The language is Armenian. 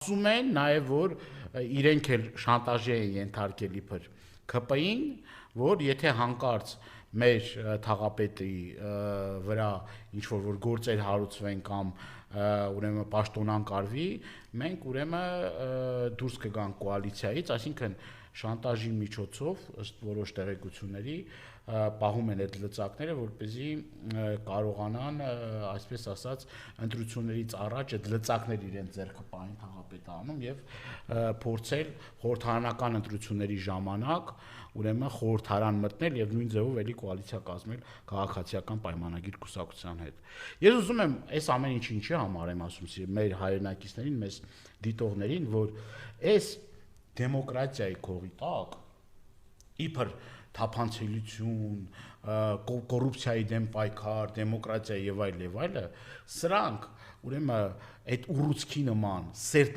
Ասում են նաև, որ իրենք էլ շանտաժի են ենթարկել իբր ՔՊ-ին, որ եթե հանկարծ մեր թաղապետի վրա ինչ-որ գործեր հարուցվեն կամ ուրեմն պաշտոնան կարվի, մենք ուրեմն դուրս կգանք կոալիցիայից, այսինքն շանտաժի միջոցով ըստ որոշ տեղեկությունների պահում են այդ լծակները, որպեսզի կարողանան, այսպես ասած, ընտրություններից առաջ այդ լծակները իրենց ձեռքը պահեն թաղապետարանում եւ փորձել խորհրդարանական ընտրությունների ժամանակ ուրեմն խորհրդարան մտնել եւ նույն ձևով էլի կոալիցիա կազմել քաղաքացիական պայմանագիր կուսակցության հետ։ Ես ուզում եմ այս ամեն ինչի համար եմ ասում մեր հայրենակիցներին, մեզ դիտողներին, որ այս դեմոկրատիայի քողի տակ իբր թափանցելություն, կոռուպցիայի դեմ պայքար, դեմոկրատիա եւ այլը, սրանք ուրեմն այդ ուռուցքի նման սերտ